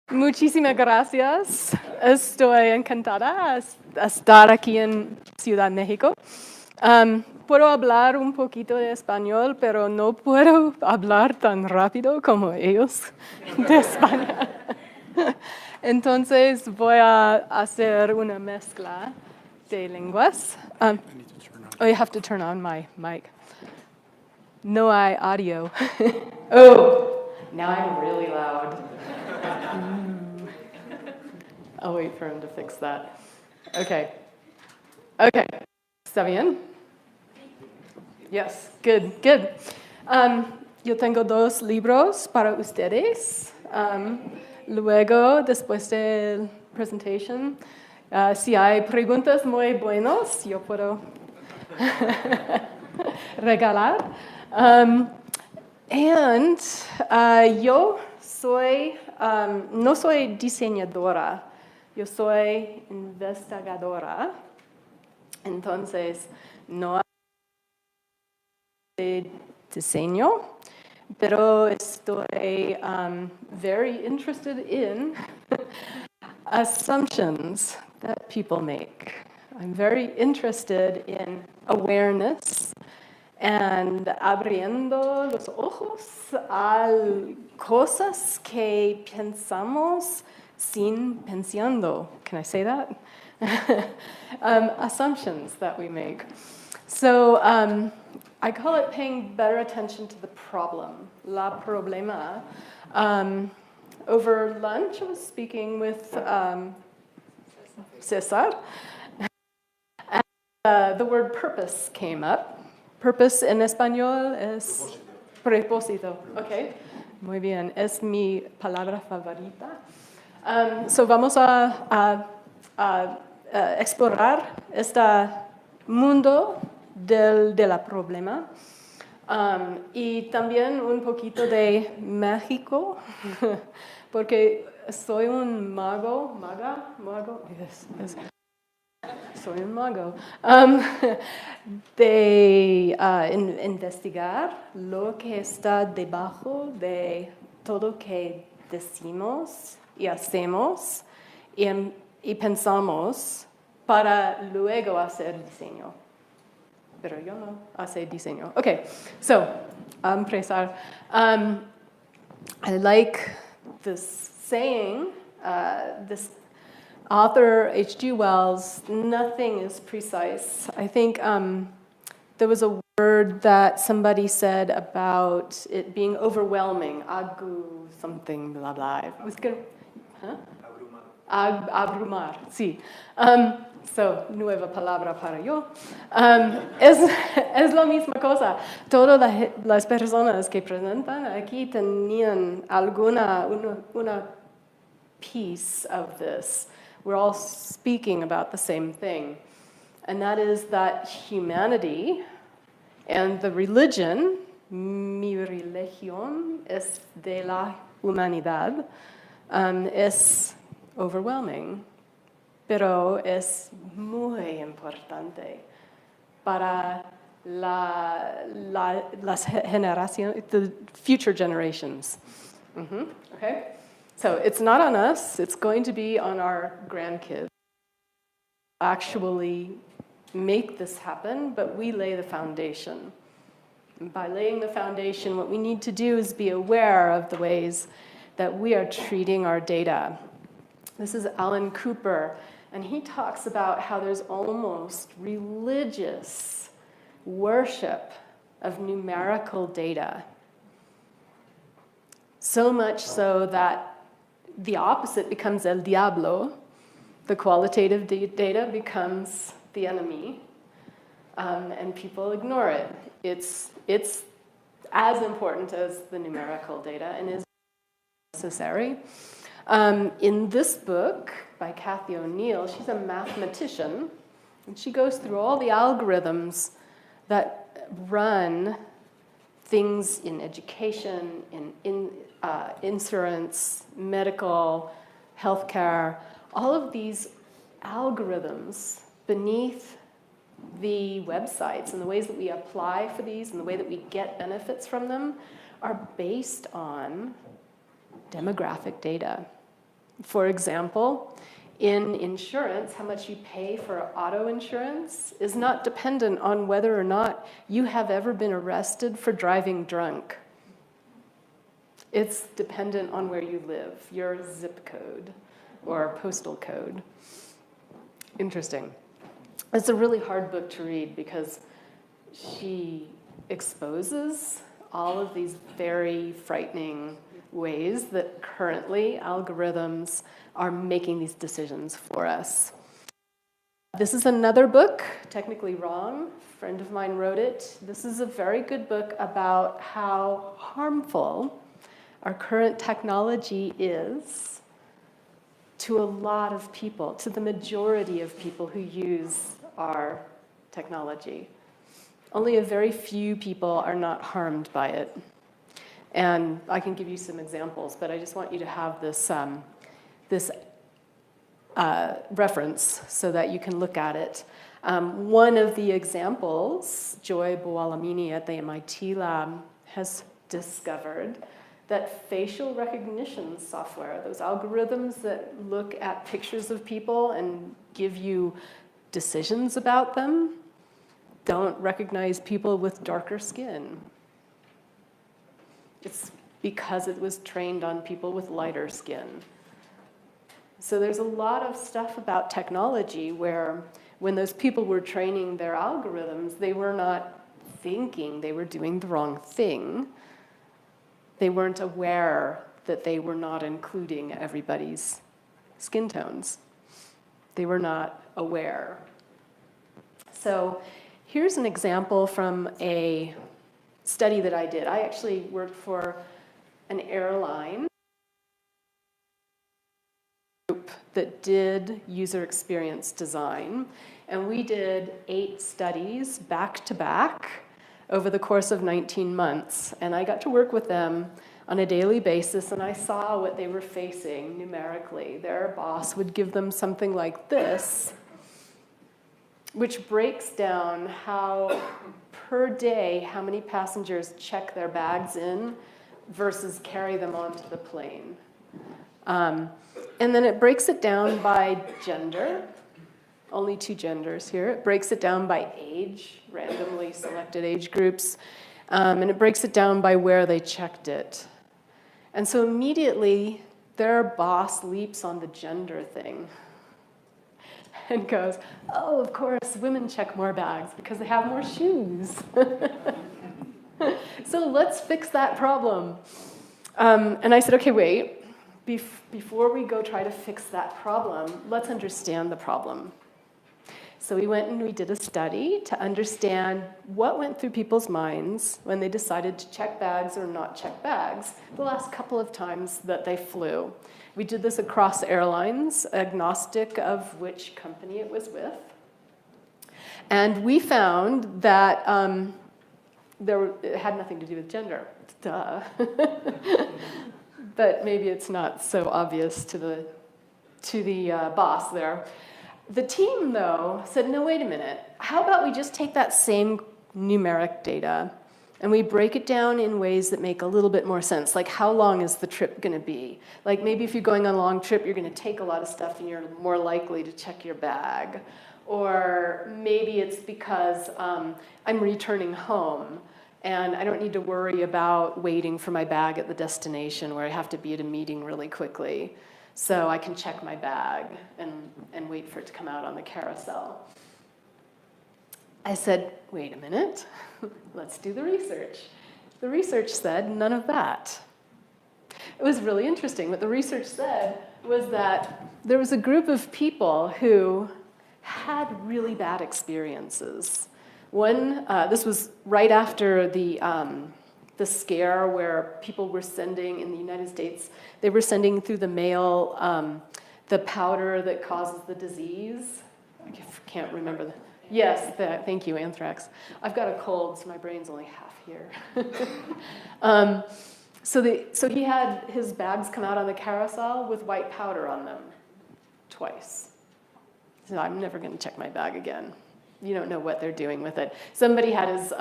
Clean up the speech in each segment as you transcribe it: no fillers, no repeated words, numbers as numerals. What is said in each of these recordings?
Muchísimas gracias. Estoy encantada de estar aquí en Ciudad México. Puedo hablar un poquito de español, pero no puedo hablar tan rápido como ellos de España. Entonces voy a hacer una mezcla de lenguas. You have to turn on my mic. No hay audio. Oh, now I'm really loud. I'll wait for him to fix that. Okay. ¿Está bien? Yes, good. Yo tengo 2 libros para ustedes. Luego, después de la presentación, si hay preguntas muy buenas, yo puedo regalar. Yo soy, no soy diseñadora, yo soy investigadora. Entonces, no hay diseño, pero estoy very interested in assumptions that people make. I'm very interested in awareness and abriendo los ojos a cosas que pensamos sin pensando. Can I say that? Assumptions that we make. So I call it paying better attention to the problem, la problema. Over lunch, I was speaking with Cesar, and the word purpose came up. Purpose en español es propósito. Okay, muy bien, es mi palabra favorita. So vamos a explorar este mundo de la problema y también un poquito de México, porque soy un mago, yes. Soy un mago, de investigar lo que está debajo de todo que decimos y hacemos y pensamos para luego hacer diseño. Pero yo no hace diseño. Okay, so, empezar. I like this saying, this author, H.G. Wells, nothing is precise. I think there was a word that somebody said about it being overwhelming, agu something, blah, blah. It was good. Huh? Abrumar, sí. So, nueva palabra para yo. Es la misma cosa. Todas las personas que presentan aquí tenían una piece of this. We're all speaking about the same thing. And that is that humanity and the religion, mi religión es de la humanidad, es overwhelming, pero es muy importante para las generaciones, the future generations. Okay? So it's not on us, it's going to be on our grandkids. Actually make this happen, but we lay the foundation. And by laying the foundation, what we need to do is be aware of the ways that we are treating our data. This is Alan Cooper, and he talks about how there's almost religious worship of numerical data. So much so that the opposite becomes el diablo, the qualitative data becomes the enemy, and people ignore it. It's as important as the numerical data and is necessary. In this book by Kathy O'Neill, she's a mathematician, and she goes through all the algorithms that run things in education, in insurance, medical, healthcare, all of these algorithms beneath the websites and the ways that we apply for these and the way that we get benefits from them are based on demographic data. For example, in insurance, how much you pay for auto insurance is not dependent on whether or not you have ever been arrested for driving drunk. It's dependent on where you live, your zip code or postal code. Interesting. It's a really hard book to read because she exposes all of these very frightening ways that currently algorithms are making these decisions for us. This is another book, technically wrong. A friend of mine wrote it. This is a very good book about how harmful our current technology is to a lot of people, to the majority of people who use our technology. Only a very few people are not harmed by it. And I can give you some examples, but I just want you to have this, reference so that you can look at it. One of the examples, Joy Buolamwini at the MIT lab has discovered that facial recognition software, those algorithms that look at pictures of people and give you decisions about them, don't recognize people with darker skin. It's because it was trained on people with lighter skin. So there's a lot of stuff about technology where when those people were training their algorithms, they were not thinking they were doing the wrong thing. They weren't aware that they were not including everybody's skin tones. They were not aware. So here's an example from a study that I did. I actually worked for an airline group that did user experience design, and we did 8 studies back to back over the course of 19 months. And I got to work with them on a daily basis, and I saw what they were facing numerically. Their boss would give them something like this, which breaks down how, per day, how many passengers check their bags in versus carry them onto the plane. And then it breaks it down by gender. Only 2 genders here. It breaks it down by age, randomly selected age groups. And it breaks it down by where they checked it. And so immediately, their boss leaps on the gender thing and goes, oh, of course, women check more bags because they have more shoes. So let's fix that problem. And I said, okay, wait. Before we go try to fix that problem, let's understand the problem. So we went and we did a study to understand what went through people's minds when they decided to check bags or not check bags the last couple of times that they flew. We did this across airlines, agnostic of which company it was with. And we found that it had nothing to do with gender. Duh. But maybe it's not so obvious to the boss there. The team, though, said, no, wait a minute. How about we just take that same numeric data and we break it down in ways that make a little bit more sense? Like, how long is the trip going to be? Like, maybe if you're going on a long trip, you're going to take a lot of stuff and you're more likely to check your bag. Or maybe it's because I'm returning home and I don't need to worry about waiting for my bag at the destination where I have to be at a meeting really quickly. So I can check my bag and wait for it to come out on the carousel. I said, wait a minute, let's do the research. The research said none of that. It was really interesting. What the research said was that there was a group of people who had really bad experiences. This was right after the scare where people were sending, in the United States, they were sending through the mail the powder that causes the disease. I can't remember. Yes, thank you, anthrax. I've got a cold, so my brain's only half here. So he had his bags come out on the carousel with white powder on them, twice. So I'm never going to check my bag again. You don't know what they're doing with it. Somebody had his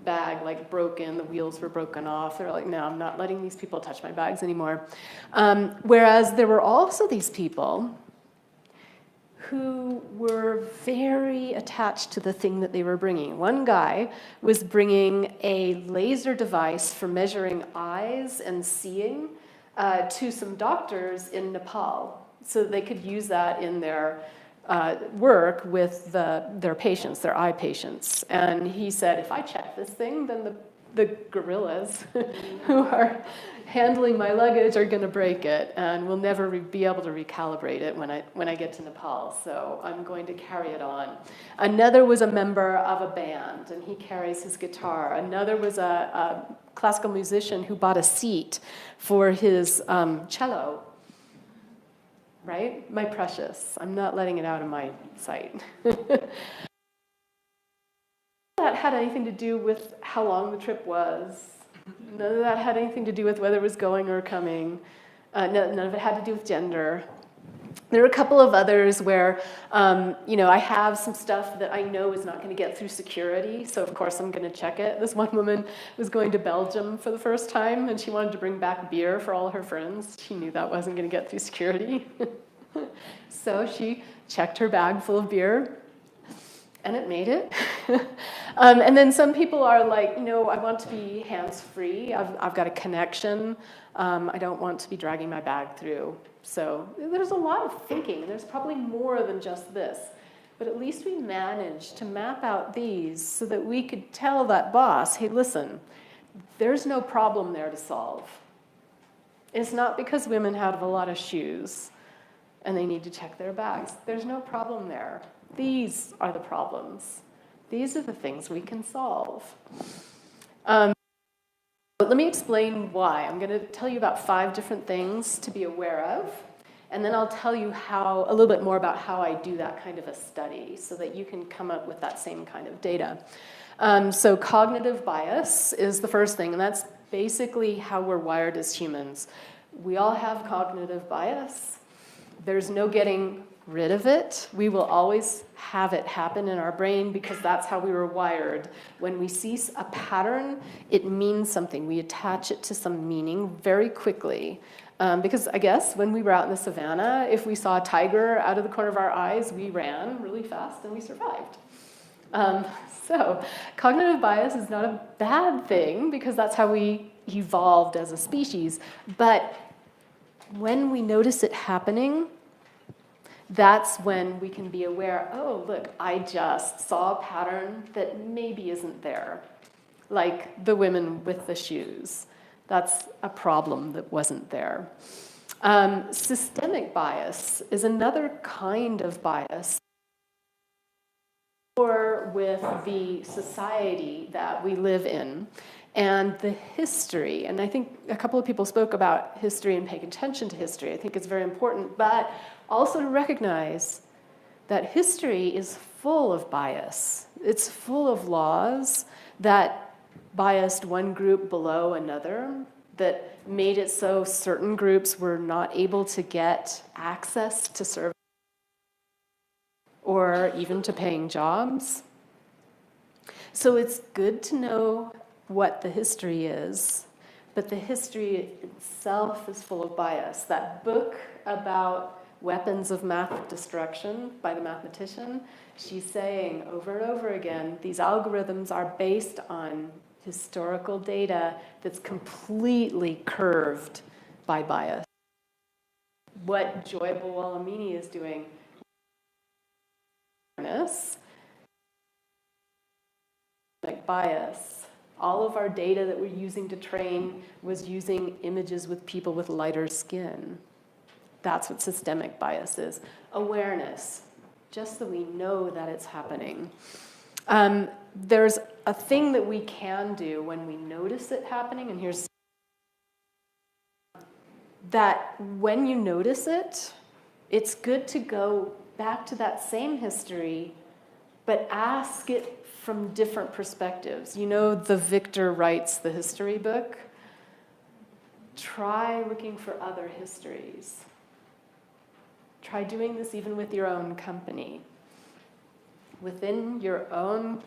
bag like broken, the wheels were broken off. They're like, no, I'm not letting these people touch my bags anymore. Whereas there were also these people who were very attached to the thing that they were bringing. One guy was bringing a laser device for measuring eyes and seeing to some doctors in Nepal, so that they could use that in their work with their patients, their eye patients. And he said, if I check this thing, then the gorillas who are handling my luggage are going to break it, and we'll never be able to recalibrate it when I get to Nepal. So I'm going to carry it on. Another was a member of a band, and he carries his guitar. Another was a classical musician who bought a seat for his cello. Right? My precious. I'm not letting it out of my sight. That had anything to do with how long the trip was. None of that had anything to do with whether it was going or coming. None of it had to do with gender. There are a couple of others where, I have some stuff that I know is not going to get through security, so of course I'm going to check it. This one woman was going to Belgium for the first time, and she wanted to bring back beer for all her friends. She knew that wasn't going to get through security. So she checked her bag full of beer, and it made it. And then some people are like, no, I want to be hands-free. I've got a connection. I don't want to be dragging my bag through. So there's a lot of thinking. There's probably more than just this. But at least we managed to map out these so that we could tell that boss, hey, listen, there's no problem there to solve. It's not because women have a lot of shoes and they need to check their bags. There's no problem there. These are the problems. These are the things we can solve. Let me explain why. I'm going to tell you about 5 different things to be aware of, and then I'll tell you a little bit more about how I do that kind of a study so that you can come up with that same kind of data. So cognitive bias is the first thing, and that's basically how we're wired as humans. We all have cognitive bias. There's no getting rid of it. We will always have it happen in our brain because that's how we were wired. When we see a pattern, it means something. We attach it to some meaning very quickly. Because I guess when we were out in the savannah, if we saw a tiger out of the corner of our eyes, we ran really fast and we survived. So cognitive bias is not a bad thing because that's how we evolved as a species. But when we notice it happening, that's when we can be aware, oh, look, I just saw a pattern that maybe isn't there, like the women with the shoes. That's a problem that wasn't there. Systemic bias is another kind of bias, or with the society that we live in and the history. And I think a couple of people spoke about history and paying attention to history. I think it's very important, but also to recognize that history is full of bias. It's full of laws that biased one group below another, that made it so certain groups were not able to get access to services or even to paying jobs. So it's good to know what the history is, but the history itself is full of bias. That book about weapons of mass destruction by the mathematician, she's saying over and over again, these algorithms are based on historical data that's completely curved by bias. What Joy Bawalamini is doing, like bias. All of our data that we're using to train was using images with people with lighter skin. That's what systemic bias is. Awareness, just so we know that it's happening. There's a thing that we can do when we notice it happening, and here's that when you notice it, it's good to go back to that same history, but ask it from different perspectives. You know, the victor writes the history book. Try looking for other histories. Try doing this even with your own company. Within your own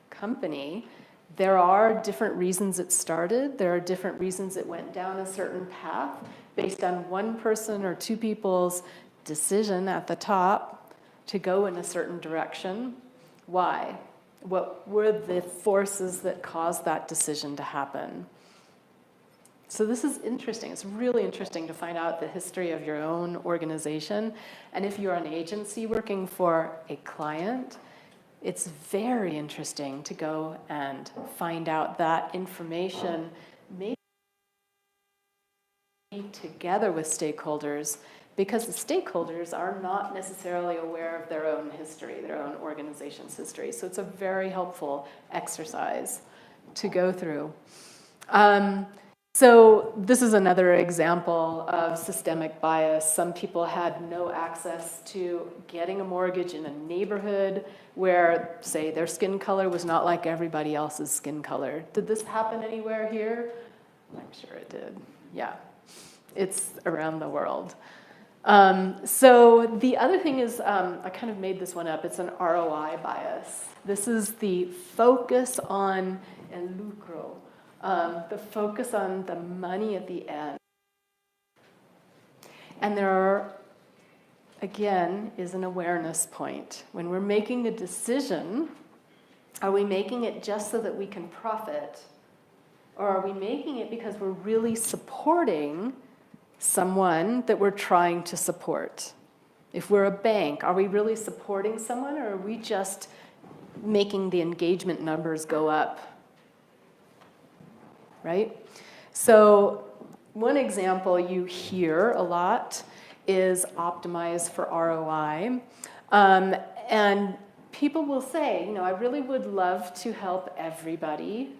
company, There are different reasons it started. There are different reasons it went down a certain path based on one person or two people's decision at the top to go in a certain direction. Why? What were the forces that caused that decision to happen? So this is interesting. It's really interesting to find out the history of your own organization. And if you're an agency working for a client, it's very interesting to go and find out that information, maybe together with stakeholders, because the stakeholders are not necessarily aware of their own history, their own organization's history. So it's a very helpful exercise to go through. So this is another example of systemic bias. Some people had no access to getting a mortgage in a neighborhood where, say, their skin color was not like everybody else's skin color. Did this happen anywhere here? I'm sure it did. Yeah, it's around the world. So the other thing is, I kind of made this one up. It's an ROI bias. This is the focus on el lucro. The focus on the money at the end. And there are, again, is an awareness point. When we're making a decision, are we making it just so that we can profit? Or are we making it because we're really supporting someone that we're trying to support? If we're a bank, are we really supporting someone, or are we just making the engagement numbers go up? Right? So one example you hear a lot is optimize for ROI. And people will say, you know, I really would love to help everybody,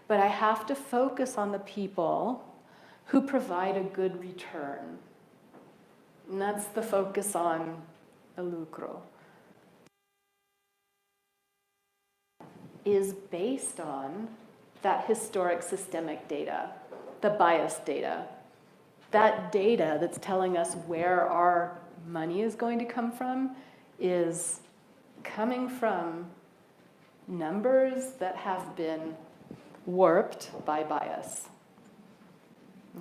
but I have to focus on the people who provide a good return. And that's the focus on el lucro. Is based on that historic systemic data, the bias data. That data that's telling us where our money is going to come from is coming from numbers that have been warped by bias.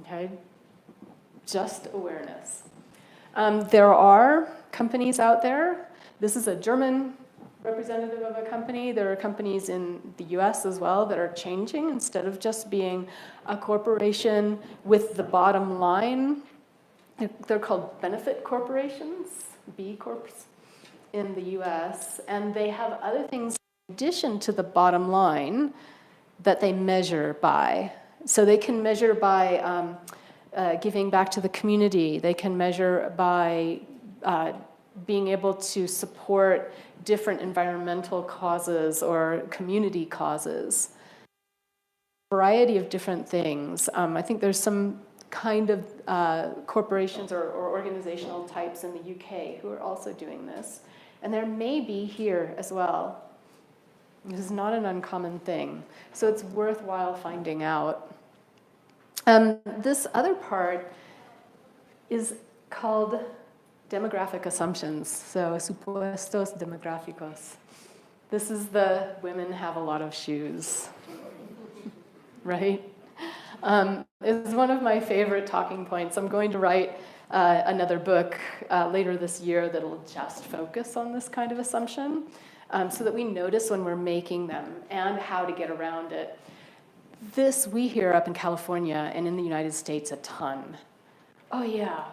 Okay? Just awareness. There are companies out there. This is a German representative of a company. There are companies in the US as well that are changing. Instead of just being a corporation with the bottom line, they're called benefit corporations, B Corps, in the US. And they have other things in addition to the bottom line that they measure by. So they can measure by giving back to the community. They can measure by being able to support different environmental causes or community causes. A variety of different things. I think there's some kind of corporations or organizational types in the UK who are also doing this. And there may be here as well. This is not an uncommon thing. So it's worthwhile finding out. This other part is called demographic assumptions, so supuestos demográficos. This is the women have a lot of shoes, right? It's one of my favorite talking points. I'm going to write another book later this year that'll just focus on this kind of assumption so that we notice when we're making them and how to get around it. This we hear up in California and in the United States a ton. Oh yeah.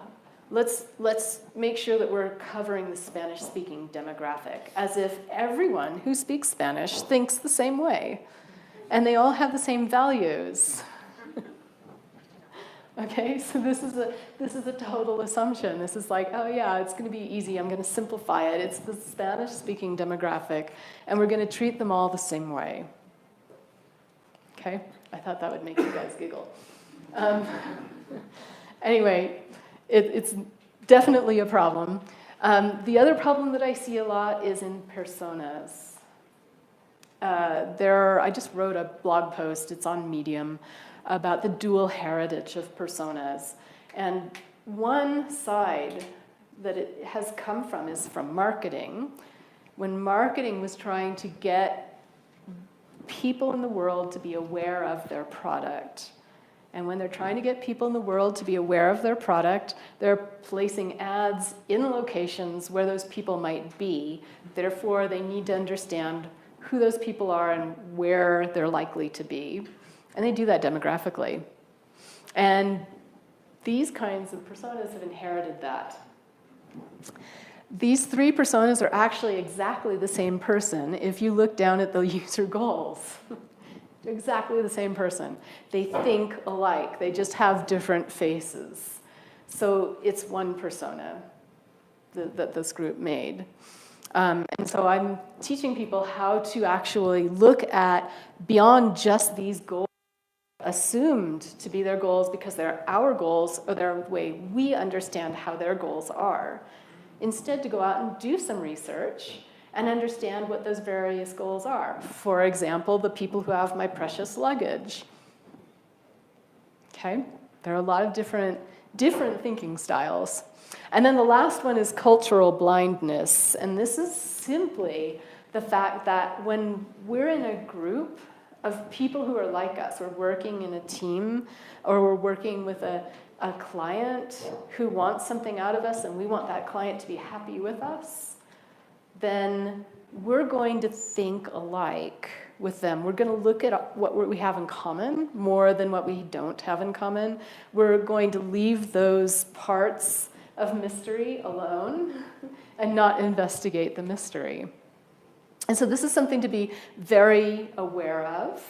Let's make sure that we're covering the Spanish-speaking demographic, as if everyone who speaks Spanish thinks the same way, and they all have the same values. Okay, so this is a total assumption. This is like, oh yeah, it's going to be easy. I'm going to simplify it. It's the Spanish-speaking demographic, and we're going to treat them all the same way. Okay, I thought that would make you guys giggle. Anyway. It's definitely a problem. The other problem that I see a lot is in personas. I just wrote a blog post, it's on Medium, about the dual heritage of personas. And one side that it has come from is from marketing. When marketing was trying to get people in the world to be aware of their product. And when they're trying to get people in the world to be aware of their product, they're placing ads in locations where those people might be. Therefore, they need to understand who those people are and where they're likely to be. And they do that demographically. And these kinds of personas have inherited that. These three personas are actually exactly the same person if you look down at the user goals. They're exactly the same person. They think alike. They just have different faces. So it's one persona that this group made. And so I'm teaching people how to actually look at beyond just these goals assumed to be their goals because they're our goals or they're the way we understand how their goals are. Instead, to go out and do some research and understand what those various goals are. For example, the people who have my precious luggage. Okay? There are a lot of different thinking styles. And then the last one is cultural blindness. And this is simply the fact that when we're in a group of people who are like us, we're working in a team, or we're working with a client who wants something out of us and we want that client to be happy with us, then we're going to think alike with them. We're going to look at what we have in common more than what we don't have in common. We're going to leave those parts of mystery alone and not investigate the mystery. And so this is something to be very aware of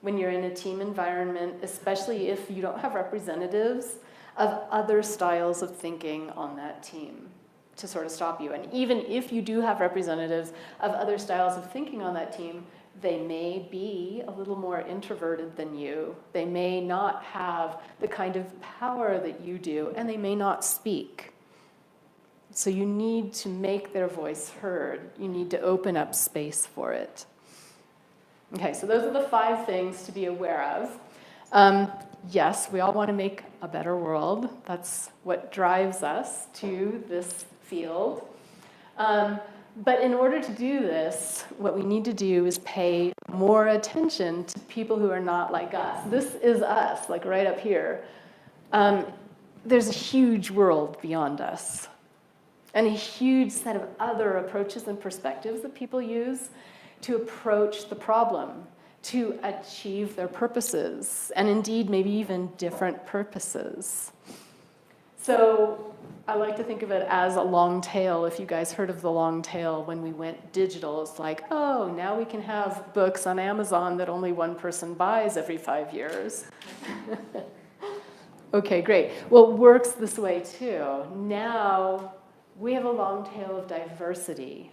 when you're in a team environment, especially if you don't have representatives of other styles of thinking on that team to sort of stop you. And even if you do have representatives of other styles of thinking on that team, they may be a little more introverted than you. They may not have the kind of power that you do, and they may not speak. So you need to make their voice heard. You need to open up space for it. Okay, so those are the 5 things to be aware of. Yes, we all want to make a better world. That's what drives us to this field. But in order to do this, what we need to do is pay more attention to people who are not like us. This is us, like right up here. There's a huge world beyond us, and a huge set of other approaches and perspectives that people use to approach the problem, to achieve their purposes, and indeed maybe even different purposes. So I like to think of it as a long tail. If you guys heard of the long tail when we went digital, it's like, oh, now we can have books on Amazon that only one person buys every 5 years. Okay, great. Well, it works this way too. Now we have a long tail of diversity.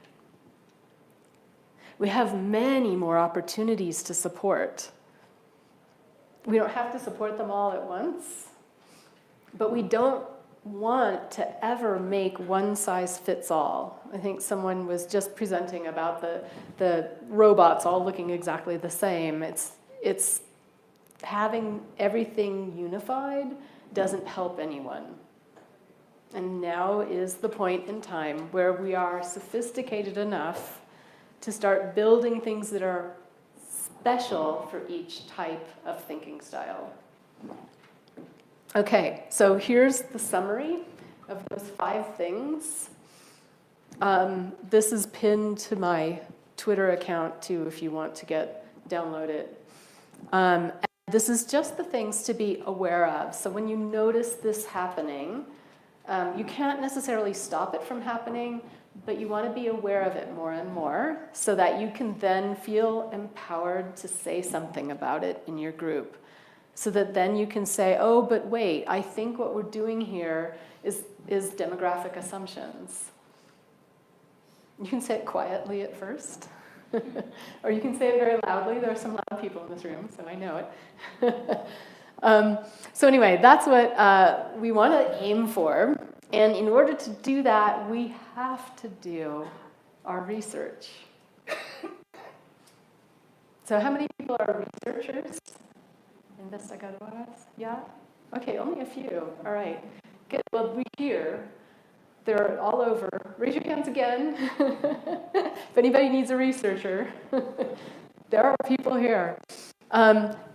We have many more opportunities to support. We don't have to support them all at once, but we don't want to ever make one size fits all. I think someone was just presenting about the robots all looking exactly the same. It's having everything unified doesn't help anyone. And now is the point in time where we are sophisticated enough to start building things that are special for each type of thinking style. Okay, so here's the summary of those 5 things. This is pinned to my Twitter account too, if you want to download it. And this is just the things to be aware of. So when you notice this happening, you can't necessarily stop it from happening, but you want to be aware of it more and more so that you can then feel empowered to say something about it in your group. So that then you can say, oh, but wait, I think what we're doing here is demographic assumptions. You can say it quietly at first, or you can say it very loudly. There are some loud people in this room, so I know it. So anyway, that's what we want to aim for. And in order to do that, we have to do our research. So how many people are researchers? Investigadores? Yeah? Okay, only a few. All right. Good. Well, we here. They're all over. Raise your hands again. If anybody needs a researcher. There are people here.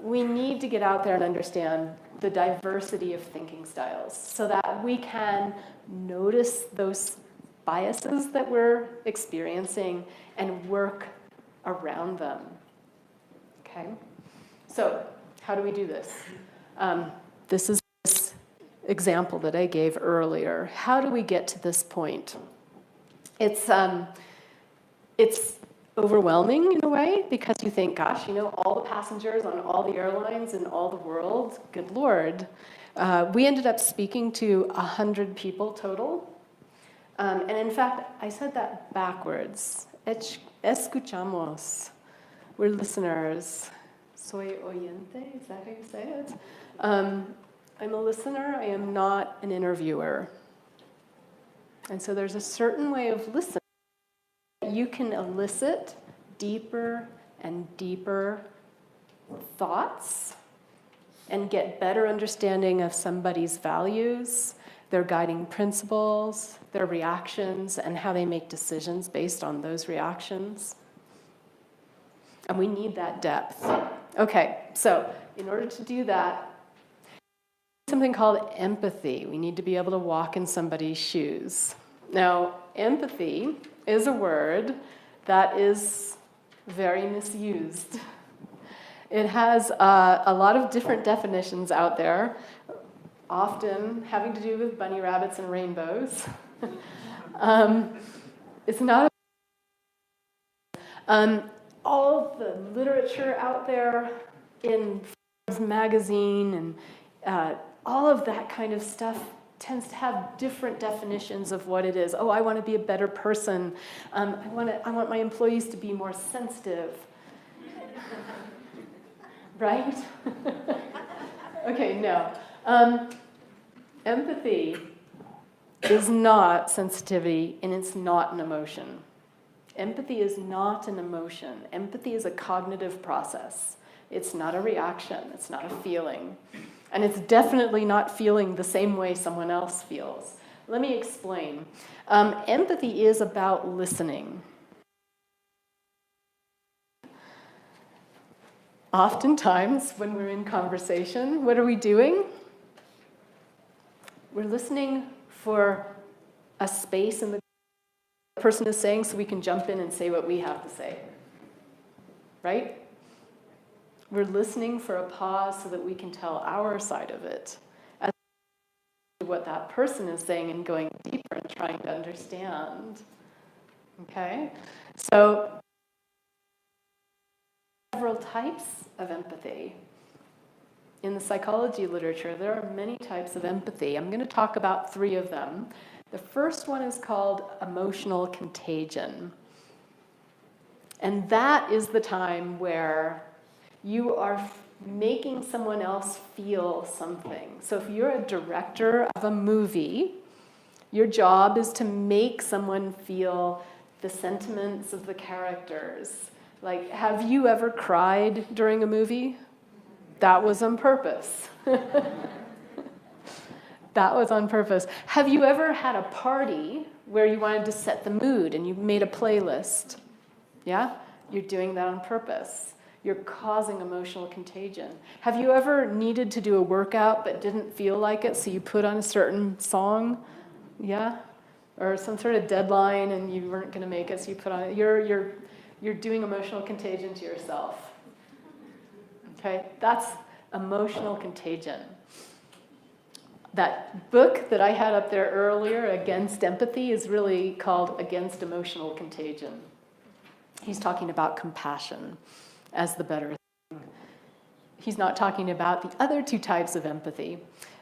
We need to get out there and understand the diversity of thinking styles so that we can notice those biases that we're experiencing and work around them. Okay? So, how do we do this? This is this example that I gave earlier. How do we get to this point? It's overwhelming in a way because you think, gosh, all the passengers on all the airlines in all the world, good Lord. We ended up speaking to 100 people total. And in fact, I said that backwards. Escuchamos. We're listeners. Soy oyente, is that how you say it? I'm a listener, I am not an interviewer. And so there's a certain way of listening that you can elicit deeper and deeper thoughts and get better understanding of somebody's values, their guiding principles, their reactions, and how they make decisions based on those reactions. And we need that depth. Okay, so in order to do that, something called empathy. We need to be able to walk in somebody's shoes. Now, empathy is a word that is very misused. It has a lot of different definitions out there, often having to do with bunny rabbits and rainbows. It's not all the literature out there in Forbes magazine and all of that kind of stuff tends to have different definitions of what it is. Oh, I want to be a better person. I want my employees to be more sensitive. Right? Okay, no. Empathy is not sensitivity, and it's not an emotion. Empathy is not an emotion. Empathy is a cognitive process. It's not a reaction. It's not a feeling. And it's definitely not feeling the same way someone else feels. Let me explain. Empathy is about listening. Oftentimes, when we're in conversation, what are we doing? We're listening for a space in the person is saying so we can jump in and say what we have to say. Right? We're listening for a pause so that we can tell our side of it, as to what that person is saying and going deeper and trying to understand. Okay? So, several types of empathy. In the psychology literature, there are many types of empathy. I'm going to talk about 3 of them. The first one is called emotional contagion. And that is the time where you are making someone else feel something. So if you're a director of a movie, your job is to make someone feel the sentiments of the characters. Like, have you ever cried during a movie? That was on purpose. That was on purpose. Have you ever had a party where you wanted to set the mood and you made a playlist? Yeah? You're doing that on purpose. You're causing emotional contagion. Have you ever needed to do a workout but didn't feel like it, so you put on a certain song? Yeah? Or some sort of deadline and you weren't going to make it, so you put on it. You're doing emotional contagion to yourself. Okay? That's emotional contagion. That book that I had up there earlier, Against Empathy, is really called Against Emotional Contagion. He's talking about compassion as the better thing. He's not talking about the other 2 types of empathy.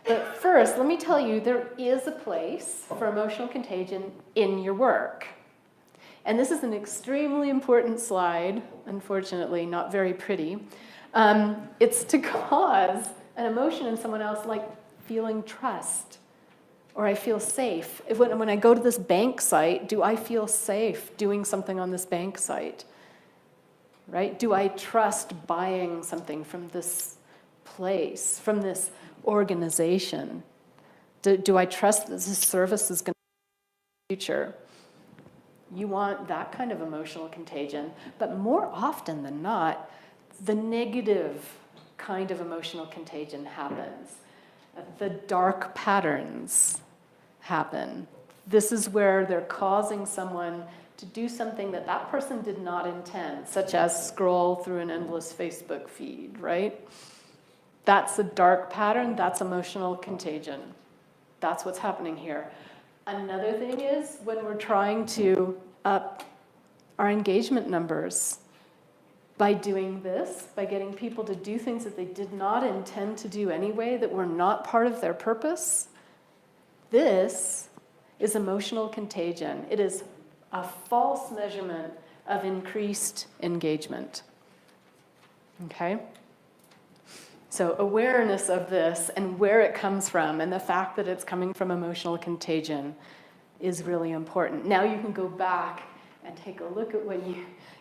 But first, let me tell you, there is a place for emotional contagion in your work. And this is an extremely important slide, unfortunately, not very pretty. It's to cause an emotion in someone else, like feeling trust, or I feel safe. When I go to this bank site, do I feel safe doing something on this bank site? Right? Do I trust buying something from this place, from this organization? Do I trust that this service is going to be in the future? You want that kind of emotional contagion. But more often than not, the negative kind of emotional contagion happens. The dark patterns happen. This is where they're causing someone to do something that that person did not intend, such as scroll through an endless Facebook feed, right? That's a dark pattern. That's emotional contagion. That's what's happening here. Another thing is when we're trying to up our engagement numbers by doing this, by getting people to do things that they did not intend to do anyway, that were not part of their purpose, this is emotional contagion. It is a false measurement of increased engagement. Okay? So awareness of this and where it comes from and the fact that it's coming from emotional contagion is really important. Now you can go back and take a look at what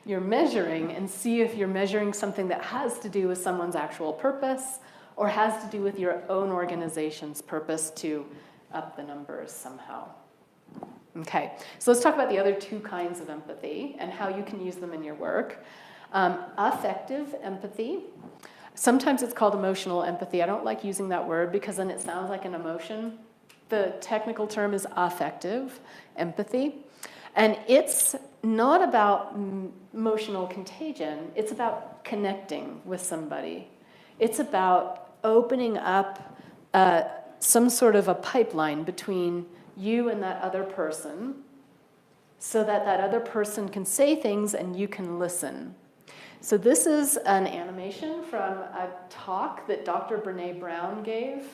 you're measuring and see if you're measuring something that has to do with someone's actual purpose or has to do with your own organization's purpose to up the numbers somehow. Okay, so let's talk about the other two kinds of empathy and how you can use them in your work. Affective empathy. Sometimes it's called emotional empathy. I don't like using that word because then it sounds like an emotion. The technical term is affective empathy. And it's not about emotional contagion. It's about connecting with somebody. It's about opening up some sort of a pipeline between you and that other person so that that other person can say things and you can listen. So this is an animation from a talk that Dr. Brené Brown gave.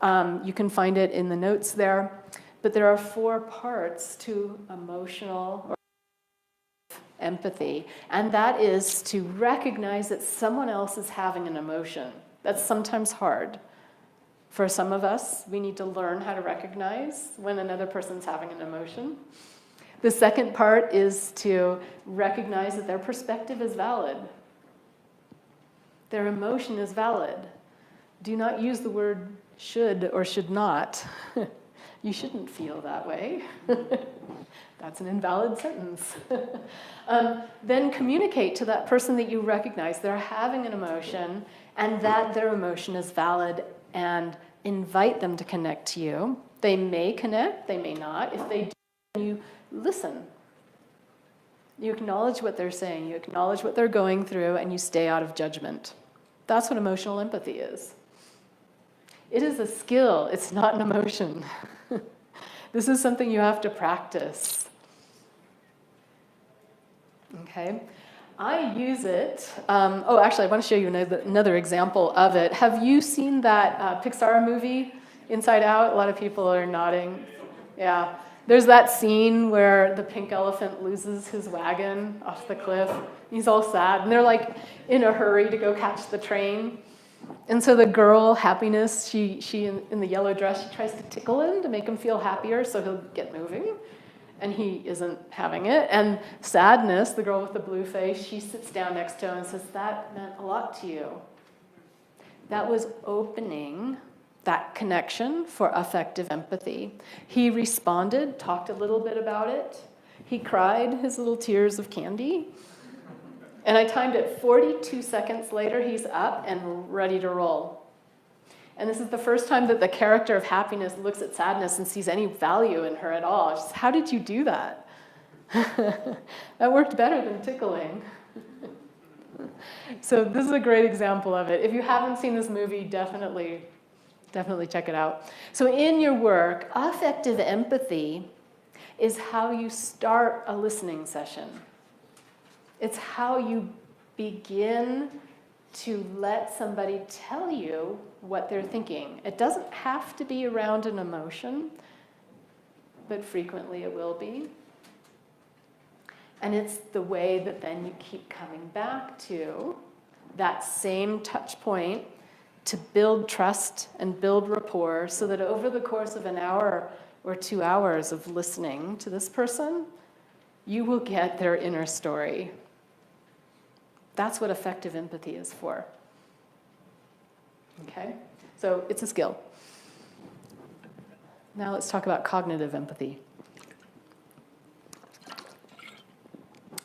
You can find it in the notes there. But there are 4 parts to emotional or empathy. And that is to recognize that someone else is having an emotion. That's sometimes hard. For some of us, we need to learn how to recognize when another person's having an emotion. The second part is to recognize that their perspective is valid. Their emotion is valid. Do not use the word should or should not. You shouldn't feel that way. That's an invalid sentence. Then communicate to that person that you recognize they're having an emotion and that their emotion is valid, and invite them to connect to you. They may connect, they may not. If they do, you listen. You acknowledge what they're saying, you acknowledge what they're going through, and you stay out of judgment. That's what emotional empathy is. It is a skill, it's not an emotion. This is something you have to practice. Okay? I use it. Actually, I want to show you another example of it. Have you seen that Pixar movie, Inside Out? A lot of people are nodding. Yeah. There's that scene where the pink elephant loses his wagon off the cliff. He's all sad, and they're like in a hurry to go catch the train. And so the girl, Happiness, she in the yellow dress, she tries to tickle him to make him feel happier so he'll get moving. And he isn't having it. And Sadness, the girl with the blue face, she sits down next to him and says, that meant a lot to you. That was opening that connection for affective empathy. He responded, talked a little bit about it. He cried his little tears of candy. And I timed it 42 seconds later, he's up and ready to roll. And this is the first time that the character of Happiness looks at Sadness and sees any value in her at all. She says, how did you do that? That worked better than tickling. So this is a great example of it. If you haven't seen this movie, definitely check it out. So in your work, affective empathy is how you start a listening session. It's how you begin to let somebody tell you what they're thinking. It doesn't have to be around an emotion, but frequently it will be. And it's the way that then you keep coming back to that same touch point to build trust and build rapport so that over the course of an hour or 2 hours of listening to this person, you will get their inner story. That's what affective empathy is for. Okay? So it's a skill. Now let's talk about cognitive empathy.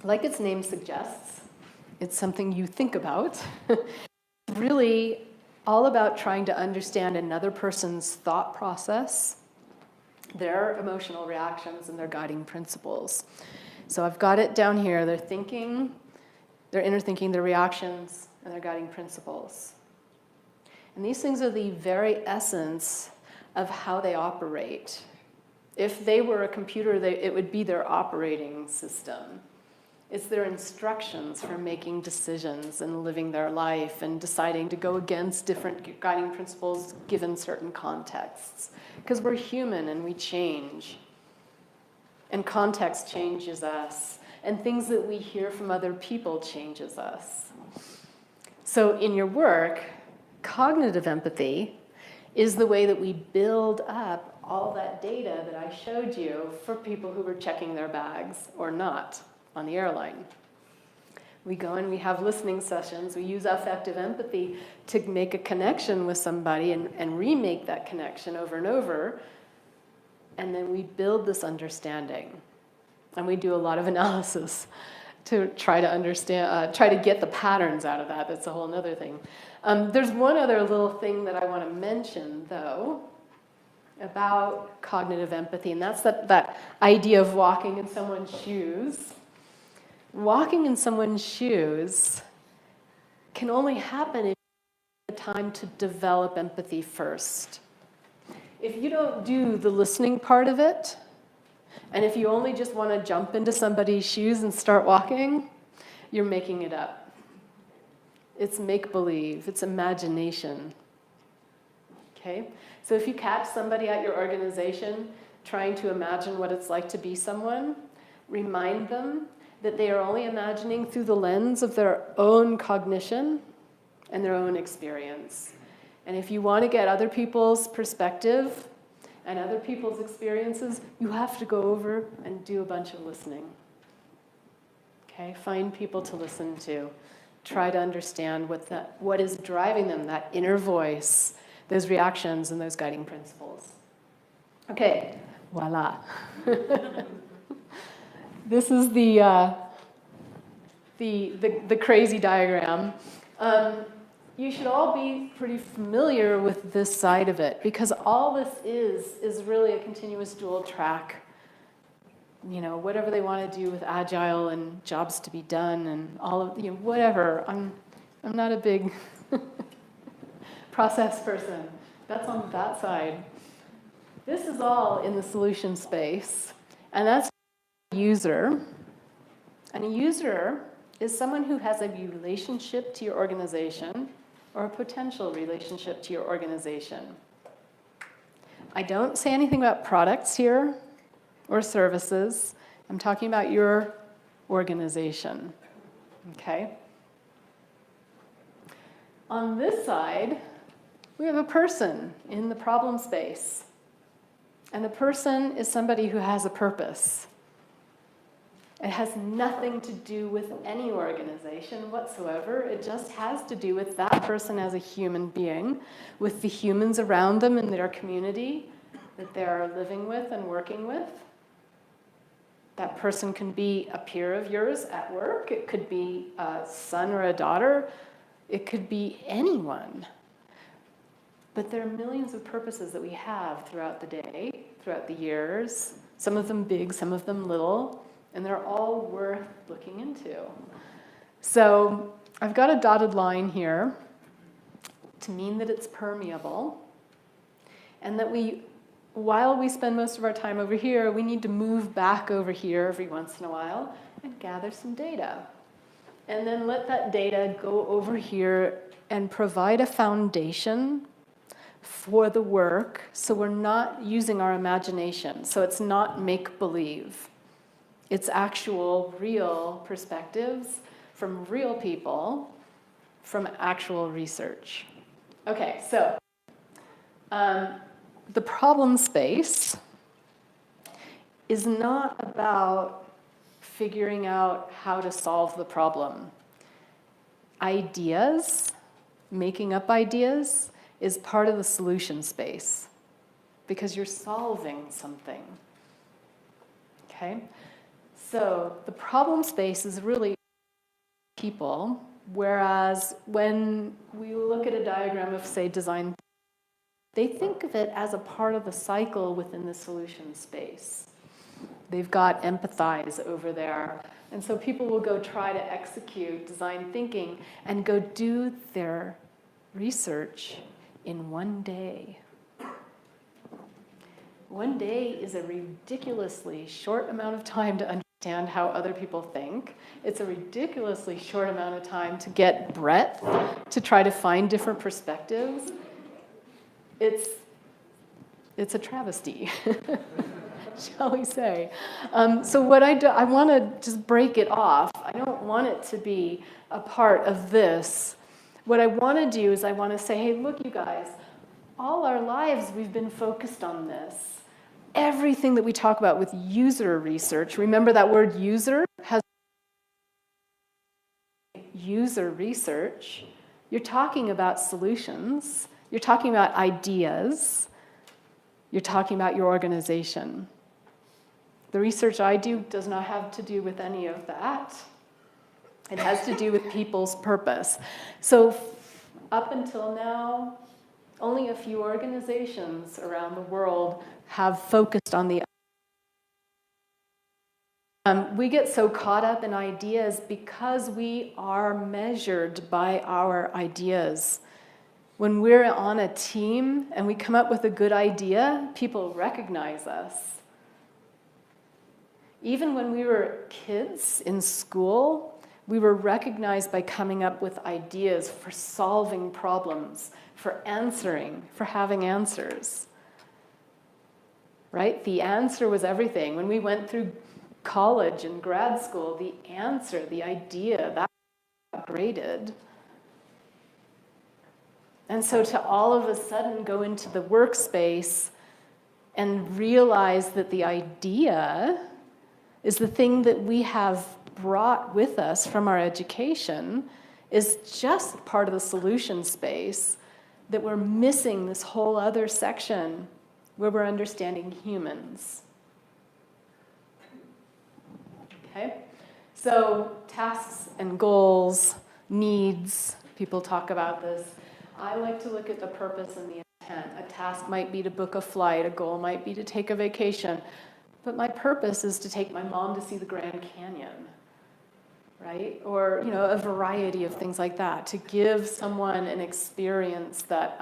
like its name suggests, it's something you think about. It's really all about trying to understand another person's thought process, their emotional reactions, and their guiding principles. So I've got it down here. Their thinking, their inner thinking, their reactions, and their guiding principles. And these things are the very essence of how they operate. If they were a computer, it would be their operating system. It's their instructions for making decisions and living their life and deciding to go against different guiding principles given certain contexts. Because we're human and we change. And context changes us. And things that we hear from other people changes us. So in your work, cognitive empathy is the way that we build up all that data that I showed you for people who were checking their bags or not on the airline. We go and we have listening sessions. We use affective empathy to make a connection with somebody and remake that connection over and over. And then we build this understanding. And we do a lot of analysis to try to understand, try to get the patterns out of that. That's a whole other thing. There's one other little thing that I want to mention, though, about cognitive empathy, and that's that idea of walking in someone's shoes. Walking in someone's shoes can only happen if you have the time to develop empathy first. If you don't do the listening part of it, and if you only just want to jump into somebody's shoes and start walking, you're making it up. It's make-believe, it's imagination. Okay? So if you catch somebody at your organization trying to imagine what it's like to be someone, remind them that they are only imagining through the lens of their own cognition and their own experience. And if you want to get other people's perspective and other people's experiences, you have to go over and do a bunch of listening. Okay? Find people to listen to. Try to understand what is driving them, that inner voice, those reactions and those guiding principles. Okay, voila. This is the crazy diagram. You should all be pretty familiar with this side of it, because all this is really a continuous dual track. You know, whatever they want to do with agile and jobs to be done and all of, you know, whatever. I'm not a big process person. That's on that side. This is all in the solution space, and that's a user. And a user is someone who has a relationship to your organization or a potential relationship to your organization. I don't say anything about products here or services. I'm talking about your organization. Okay? On this side, we have a person in the problem space. And the person is somebody who has a purpose. It has nothing to do with any organization whatsoever. It just has to do with that person as a human being, with the humans around them in their community that they're living with and working with. That person can be a peer of yours at work. It could be a son or a daughter. It could be anyone. But there are millions of purposes that we have throughout the day, throughout the years, some of them big, some of them little, and they're all worth looking into. So I've got a dotted line here to mean that it's permeable, and that while we spend most of our time over here, we need to move back over here every once in a while and gather some data. And then let that data go over here and provide a foundation for the work, so we're not using our imagination. So it's not make-believe. It's actual, real perspectives from real people, from actual research. Okay, so the problem space is not about figuring out how to solve the problem. Ideas, making up ideas, is part of the solution space because you're solving something. Okay? So the problem space is really people, whereas when we look at a diagram of, say, design, they think of it as a part of the cycle within the solution space. They've got empathize over there. And so people will go try to execute design thinking and go do their research in one day. One day is a ridiculously short amount of time to understand how other people think. It's a ridiculously short amount of time to get breadth, to try to find different perspectives. It's a travesty, shall we say. So what I do, I want to just break it off. I don't want it to be a part of this. What I want to do is I want to say, hey, look, you guys, all our lives we've been focused on this. Everything that we talk about with user research, remember that word user has user research. You're talking about solutions. You're talking about ideas. You're talking about your organization. The research I do does not have to do with any of that. It has to do with people's purpose. So up until now, only a few organizations around the world have focused on the we get so caught up in ideas because we are measured by our ideas. When we're on a team and we come up with a good idea, people recognize us. Even when we were kids in school, we were recognized by coming up with ideas for solving problems, for answering, for having answers. Right? The answer was everything. When we went through college and grad school, the answer, the idea, that got graded. And so to all of a sudden go into the workspace and realize that the idea is the thing that we have brought with us from our education is just part of the solution space, that we're missing this whole other section where we're understanding humans. Okay? So tasks and goals, needs, people talk about this. I like to look at the purpose and the intent. A task might be to book a flight, a goal might be to take a vacation, but my purpose is to take my mom to see the Grand Canyon, right? Or, a variety of things like that, to give someone an experience that,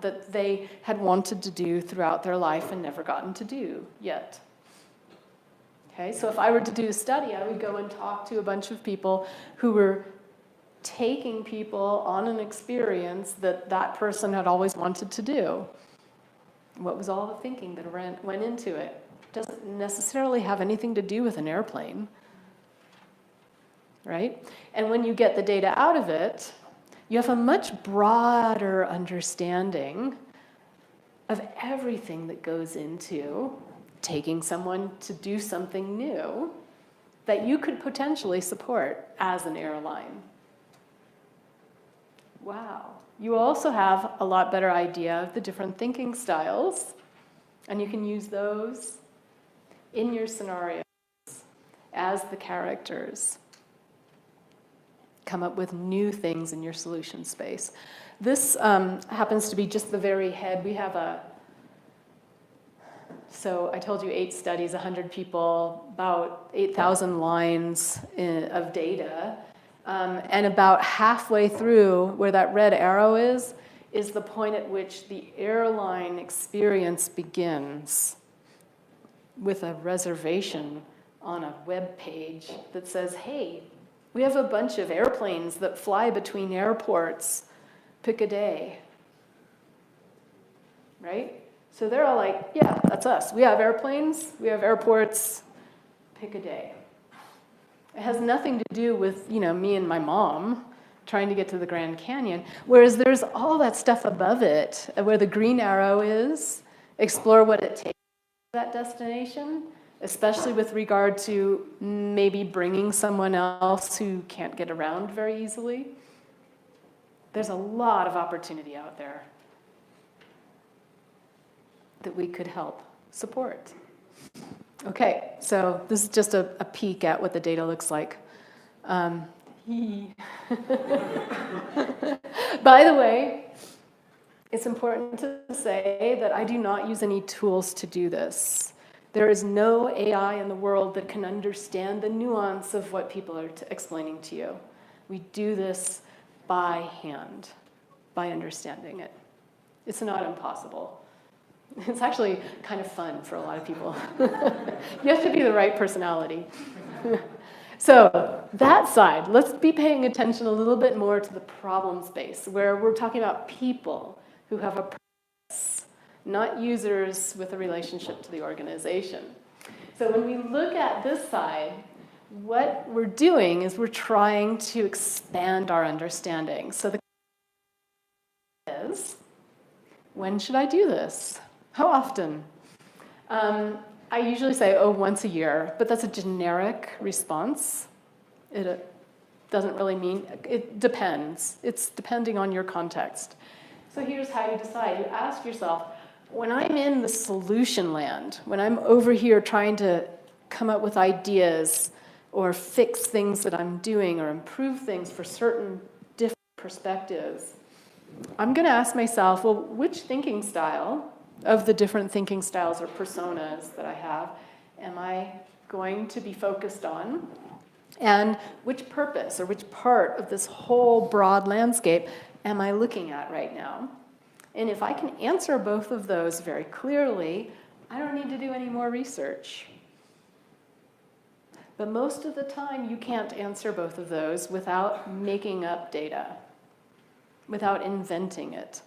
that they had wanted to do throughout their life and never gotten to do yet. Okay, so if I were to do a study, I would go and talk to a bunch of people who were taking people on an experience that that person had always wanted to do. What was all the thinking that went into it? Doesn't necessarily have anything to do with an airplane, right? And when you get the data out of it, you have a much broader understanding of everything that goes into taking someone to do something new that you could potentially support as an airline. Wow. You also have a lot better idea of the different thinking styles, and you can use those in your scenarios as the characters. Come up with new things in your solution space. This happens to be just the very head. We have so I told you 8 studies, 100 people, about 8,000 lines of data. And about halfway through, where that red arrow is the point at which the airline experience begins with a reservation on a web page that says, hey, we have a bunch of airplanes that fly between airports. Pick a day. Right? So they're all like, yeah, that's us. We have airplanes, we have airports, pick a day. It has nothing to do with, me and my mom trying to get to the Grand Canyon, whereas there's all that stuff above it, where the green arrow is, explore what it takes to that destination, especially with regard to maybe bringing someone else who can't get around very easily. There's a lot of opportunity out there that we could help support. Okay, so this is just a peek at what the data looks like. By the way, it's important to say that I do not use any tools to do this. There is no AI in the world that can understand the nuance of what people are explaining to you. We do this by hand, by understanding it. It's not impossible. It's actually kind of fun for a lot of people. You have to be the right personality. So that side, let's be paying attention a little bit more to the problem space, where we're talking about people who have a purpose, not users with a relationship to the organization. So when we look at this side, what we're doing is we're trying to expand our understanding. So the question is, when should I do this? How often? I usually say, oh, once a year, but that's a generic response. It doesn't really mean, it depends. It's depending on your context. So here's how you decide. You ask yourself, when I'm in the solution land, when I'm over here trying to come up with ideas or fix things that I'm doing or improve things for certain different perspectives, I'm going to ask myself, well, which thinking style of the different thinking styles or personas that I have am I going to be focused on? And which purpose or which part of this whole broad landscape am I looking at right now? And if I can answer both of those very clearly, I don't need to do any more research. But most of the time, you can't answer both of those without making up data, without inventing it.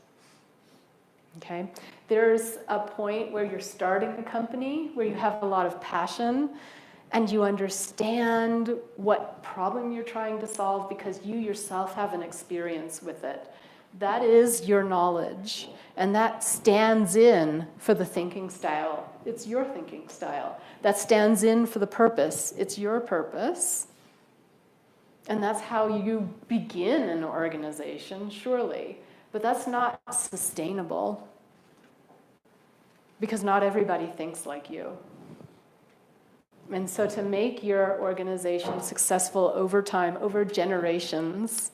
Okay? There's a point where you're starting a company, where you have a lot of passion, and you understand what problem you're trying to solve because you yourself have an experience with it. That is your knowledge, and that stands in for the thinking style. It's your thinking style. That stands in for the purpose. It's your purpose. And that's how you begin an organization, surely. But that's not sustainable, because not everybody thinks like you. And so to make your organization successful over time, over generations,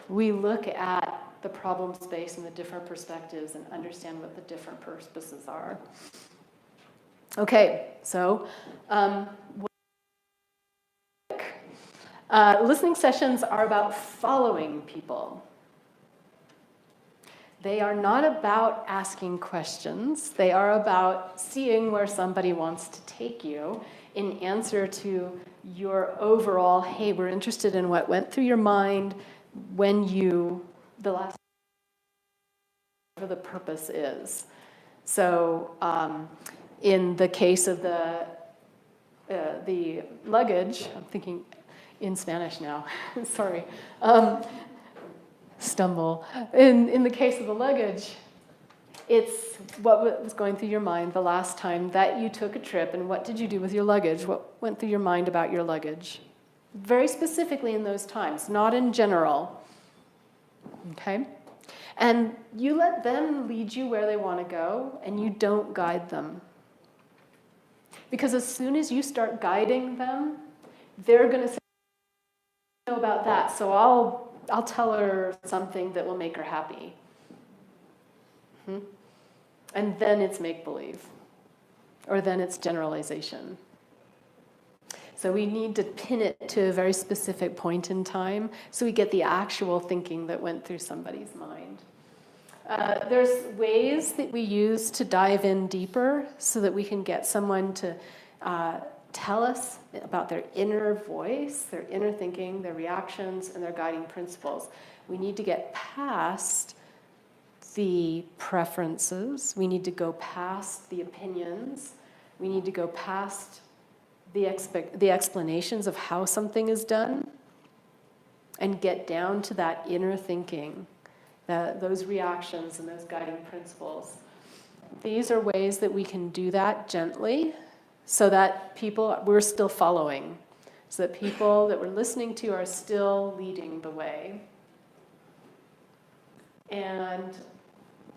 we look at the problem space and the different perspectives and understand what the different purposes are. Okay, so listening sessions are about following people. They are not about asking questions. They are about seeing where somebody wants to take you in answer to your overall, hey, we're interested in what went through your mind when you, the last, whatever the purpose is. So in the case of the luggage, I'm thinking in Spanish now, sorry. Stumble. In the case of the luggage, it's what was going through your mind the last time that you took a trip, and what did you do with your luggage? What went through your mind about your luggage? Very specifically in those times, not in general. Okay? And you let them lead you where they want to go, and you don't guide them. Because as soon as you start guiding them, they're going to say, I know about that, so I'll tell her something that will make her happy. And then it's make-believe, or then it's generalization. So we need to pin it to a very specific point in time so we get the actual thinking that went through somebody's mind. There's ways that we use to dive in deeper so that we can get someone to tell us about their inner voice, their inner thinking, their reactions, and their guiding principles. We need to get past the preferences. We need to go past the opinions. We need to go past the explanations of how something is done and get down to that inner thinking, those reactions and those guiding principles. These are ways that we can do that gently so that we're still following, so that people that we're listening to are still leading the way. And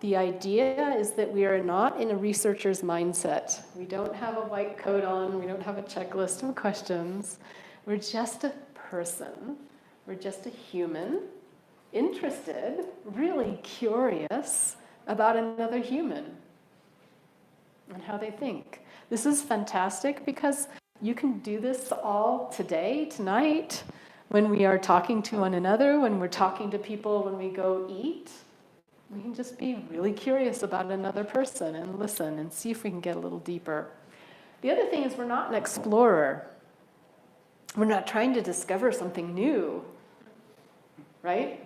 The idea is that we are not in a researcher's mindset. We don't have a white coat on. We don't have a checklist of questions. We're just a person. We're just a human, interested, really curious about another human and how they think. This is fantastic because you can do this all today, tonight, when we are talking to one another, when we're talking to people, when we go eat. We can just be really curious about another person and listen and see if we can get a little deeper. The other thing is we're not an explorer. We're not trying to discover something new, right?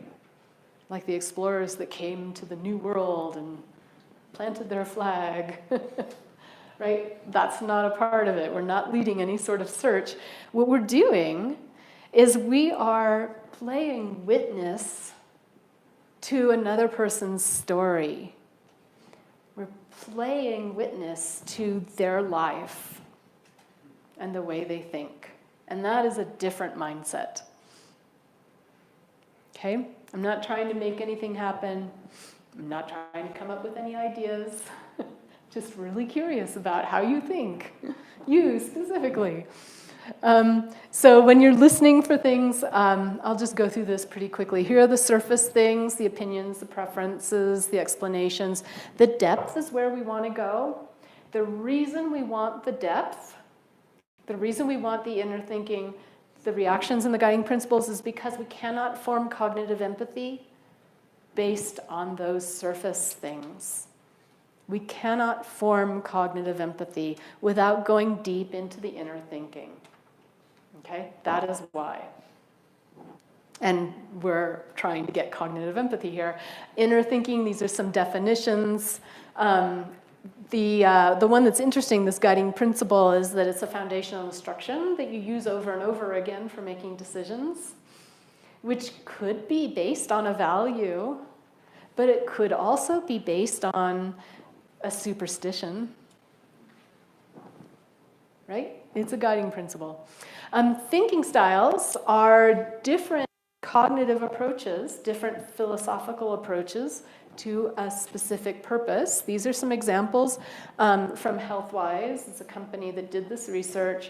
Like the explorers that came to the New World and planted their flag, right? That's not a part of it. We're not leading any sort of search. What we're doing is we are playing witness to another person's story. We're playing witness to their life and the way they think. And that is a different mindset. Okay? I'm not trying to make anything happen. I'm not trying to come up with any ideas. Just really curious about how you think. You specifically. So when you're listening for things, I'll just go through this pretty quickly. Here are the surface things, the opinions, the preferences, the explanations. The depth is where we want to go. The reason we want the depth, the reason we want the inner thinking, the reactions and the guiding principles is because we cannot form cognitive empathy based on those surface things. We cannot form cognitive empathy without going deep into the inner thinking. Okay, that is why. And we're trying to get cognitive empathy here. Inner thinking, these are some definitions. The one that's interesting, this guiding principle, is that it's a foundational instruction that you use over and over again for making decisions, which could be based on a value, but it could also be based on a superstition, right? It's a guiding principle. Thinking styles are different cognitive approaches, different philosophical approaches to a specific purpose. These are some examples from HealthWise. It's a company that did this research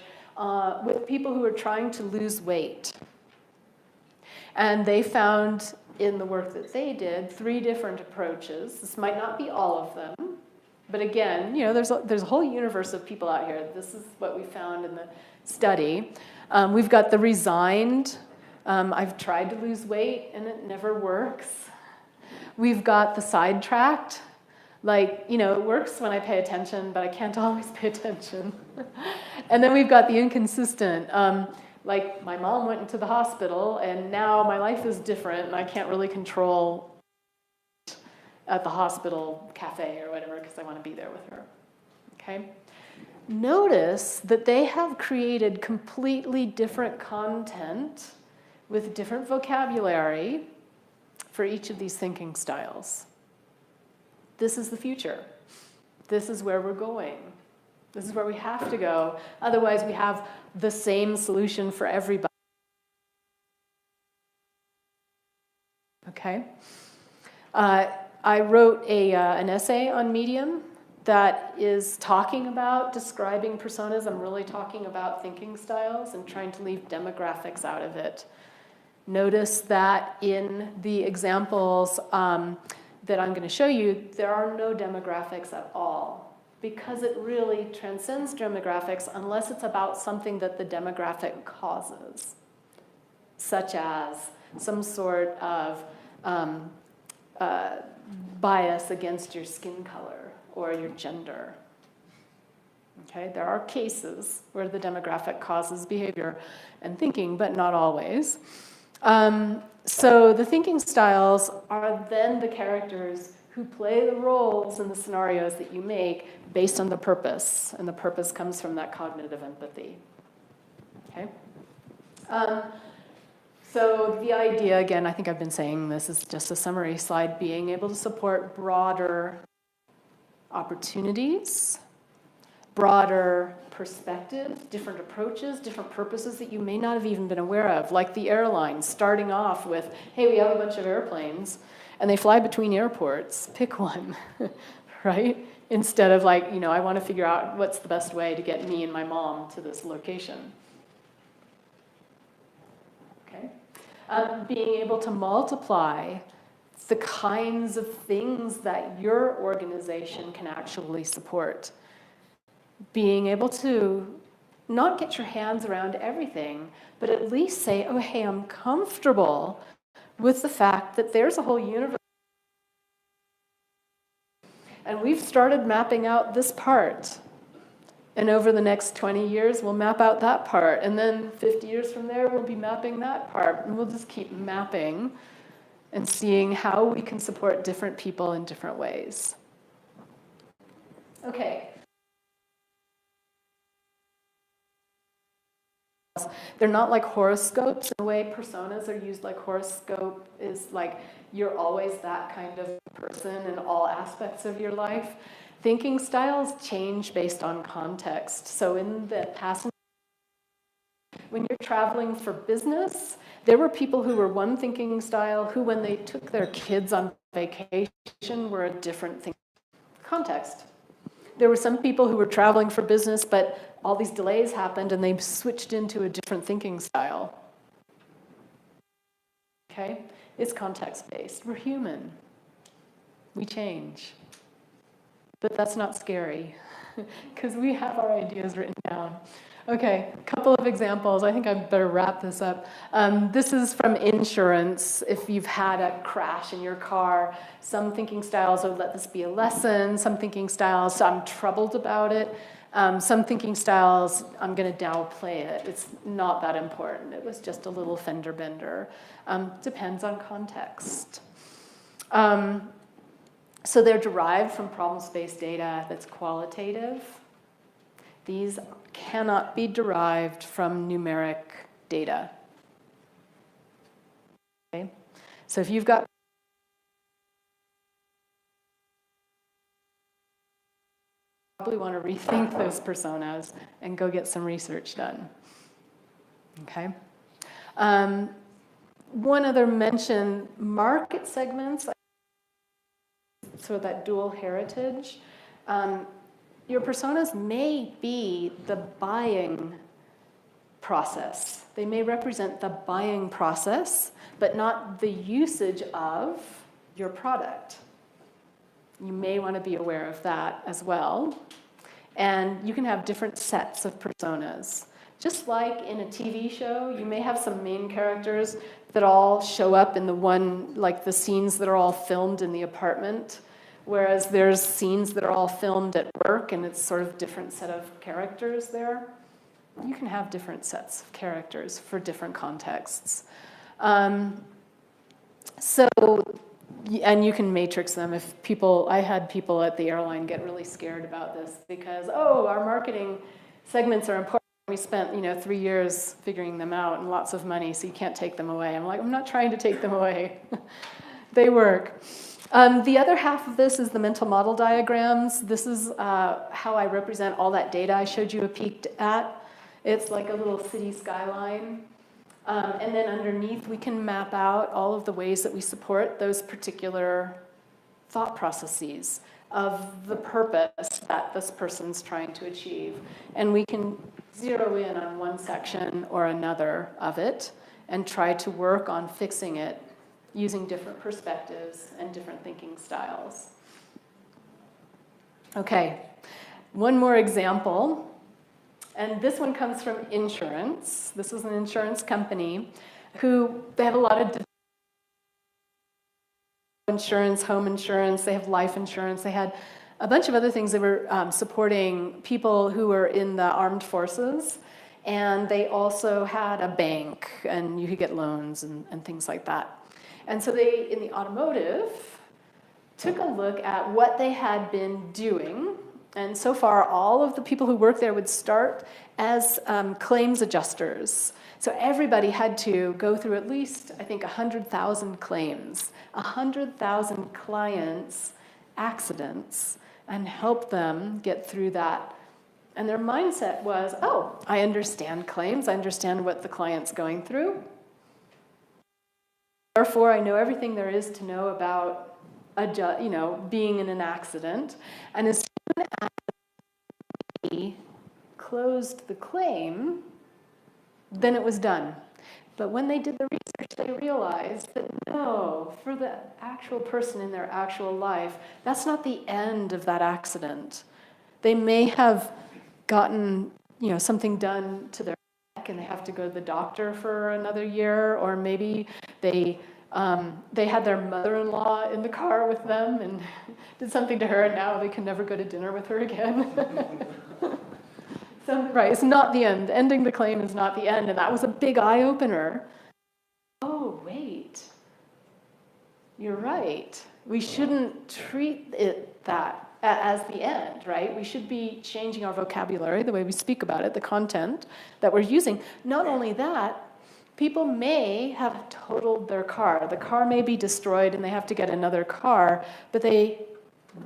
with people who were trying to lose weight. And they found in the work that they did 3 different approaches. This might not be all of them. But again, you know, there's a whole universe of people out here. This is what we found in the study. We've got the resigned. I've tried to lose weight, and it never works. We've got the sidetracked. Like, you know, it works when I pay attention, but I can't always pay attention. And then we've got the inconsistent. Like, my mom went into the hospital, and now my life is different, and I can't really control at the hospital cafe or whatever because I want to be there with her. Okay? Notice that they have created completely different content with different vocabulary for each of these thinking styles. This is the future. This is where we're going. This is where we have to go. Otherwise, we have the same solution for everybody. Okay? I wrote an essay on Medium that is talking about describing personas. I'm really talking about thinking styles and trying to leave demographics out of it. Notice that in the examples that I'm going to show you, there are no demographics at all, because it really transcends demographics unless it's about something that the demographic causes, such as some sort of bias against your skin color or your gender. Okay, there are cases where the demographic causes behavior and thinking, but not always. So the thinking styles are then the characters who play the roles in the scenarios that you make based on the purpose, and the purpose comes from that cognitive empathy. Okay? So the idea, again, I think I've been saying this, is just a summary slide, being able to support broader opportunities, broader perspectives, different approaches, different purposes that you may not have even been aware of, like the airlines starting off with, hey, we have a bunch of airplanes, and they fly between airports, pick one, right? Instead of like, I want to figure out what's the best way to get me and my mom to this location. Okay? Being able to multiply the kinds of things that your organization can actually support. Being able to not get your hands around everything, but at least say, oh, hey, I'm comfortable with the fact that there's a whole universe. And we've started mapping out this part. And over the next 20 years, we'll map out that part. And then 50 years from there, we'll be mapping that part. And we'll just keep mapping and seeing how we can support different people in different ways. Okay. They're not like horoscopes. The way personas are used like horoscope is like you're always that kind of person in all aspects of your life. Thinking styles change based on context. So in the past, when you're traveling for business, there were people who were one thinking style who, when they took their kids on vacation, were a different thinking context. There were some people who were traveling for business, but all these delays happened and they switched into a different thinking style. Okay? It's context-based. We're human. We change. But that's not scary, because we have our ideas written down. Okay, a couple of examples. I think I better wrap this up. This is from insurance. If you've had a crash in your car, some thinking styles would let this be a lesson. Some thinking styles, I'm troubled about it. Some thinking styles, I'm going to downplay it. It's not that important. It was just a little fender bender. Depends on context. So they're derived from problem-space data that's qualitative. These cannot be derived from numeric data. Okay? So if you've got probably want to rethink those personas and go get some research done. Okay? One other mention, market segments, sort of that dual heritage. Your personas may be the buying process. They may represent the buying process, but not the usage of your product. You may want to be aware of that as well. And you can have different sets of personas. Just like in a TV show, you may have some main characters that all show up in the one, like the scenes that are all filmed in the apartment, whereas there's scenes that are all filmed at work, and it's sort of different set of characters there. You can have different sets of characters for different contexts. And you can matrix them. If people, I had people at the airline get really scared about this because, our marketing segments are important. We spent, 3 years figuring them out and lots of money, so you can't take them away. I'm like, I'm not trying to take them away. They work. The other half of this is the mental model diagrams. This is how I represent all that data I showed you a peek at. It's like a little city skyline. And then underneath, we can map out all of the ways that we support those particular thought processes of the purpose that this person's trying to achieve. And we can zero in on one section or another of it and try to work on fixing it using different perspectives and different thinking styles. Okay, one more example. And this one comes from insurance. This is an insurance company they have a lot of insurance, home insurance, they have life insurance, they had a bunch of other things. They were supporting people who were in the armed forces, and they also had a bank, and you could get loans and things like that. And so they, in the automotive, took a look at what they had been doing. And so far, all of the people who worked there would start as claims adjusters. So everybody had to go through at least, I think, 100,000 claims, 100,000 clients' accidents, and help them get through that. And their mindset was, I understand claims. I understand what the client's going through. Therefore, I know everything there is to know about being in an accident. And as soon as we closed the claim, then it was done. But when they did the research, they realized that no, for the actual person in their actual life, that's not the end of that accident. They may have gotten, something done to their neck and they have to go to the doctor for another year, or maybe they had their mother-in-law in the car with them and did something to her, and now they can never go to dinner with her again. So, right, it's not the end. Ending the claim is not the end, and that was a big eye-opener. Oh, wait. You're right. We shouldn't treat it that as the end, right? We should be changing our vocabulary, the way we speak about it, the content that we're using. Not only that, people may have totaled their car. The car may be destroyed and they have to get another car, but they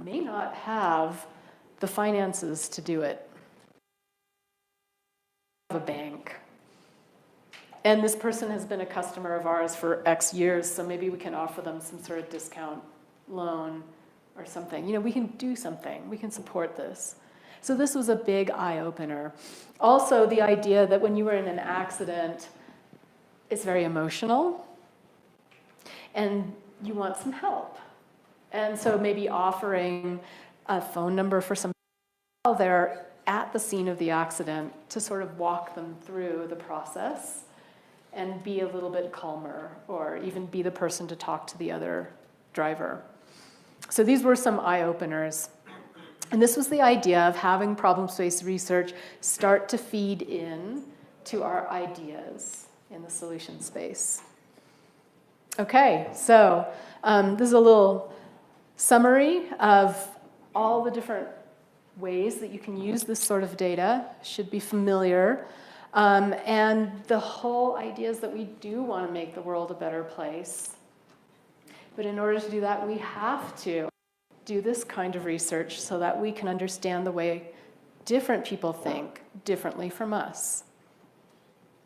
may not have the finances to do it. A bank. And this person has been a customer of ours for X years, so maybe we can offer them some sort of discount loan or something. We can do something. We can support this. So this was a big eye-opener. Also, the idea that when you were in an accident, it's very emotional, and you want some help. And so maybe offering a phone number for some people there at the scene of the accident to sort of walk them through the process and be a little bit calmer, or even be the person to talk to the other driver. So these were some eye-openers. And this was the idea of having problem-based research start to feed in to our ideas in the solution space. Okay, so this is a little summary of all the different ways that you can use this sort of data. Should be familiar. And the whole idea is that we do want to make the world a better place. But in order to do that, we have to do this kind of research so that we can understand the way different people think differently from us.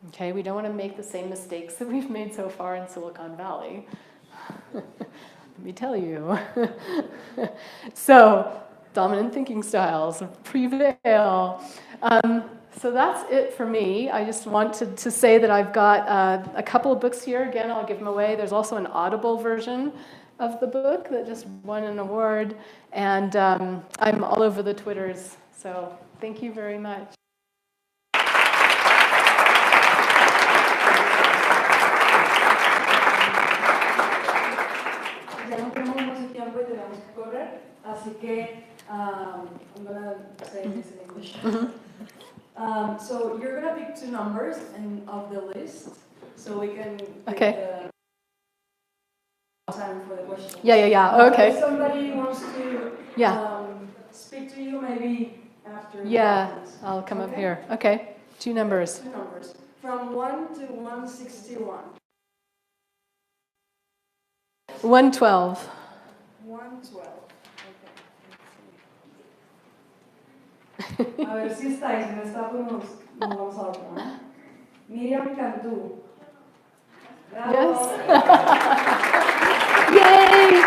Okay, we don't want to make the same mistakes that we've made so far in Silicon Valley. Let me tell you. So, dominant thinking styles prevail. So that's it for me. I just wanted to say that I've got a couple of books here. Again, I'll give them away. There's also an Audible version of the book that just won an award. And I'm all over the Twitters. So thank you very much. Ya no tenemos mucho tiempo y tenemos que correr, así que I'm going to say this in English. So you're going to pick two numbers of the list, so we can Okay. The time for the question. Yeah. Okay. If somebody wants to speak to you, maybe after. Yeah, I'll come up here. Okay, two numbers. Two numbers, from 1 to 161. 112. 112. Okay. A ver si estáis, no está, pues nos vamos a otro, ¿no? Miriam Cantú. Bravo. Yes. Yay!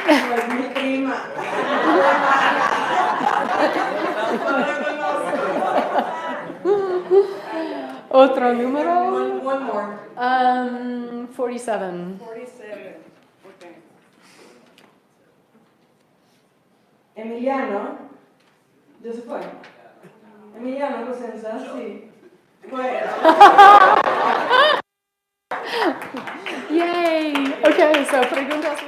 Pues mi prima. Otro número? One more. 47. 47. Okay. Emiliano. ¿Ya se fue? Emiliano Cosenza, sí. Bueno. Yay! Okay, so preguntas.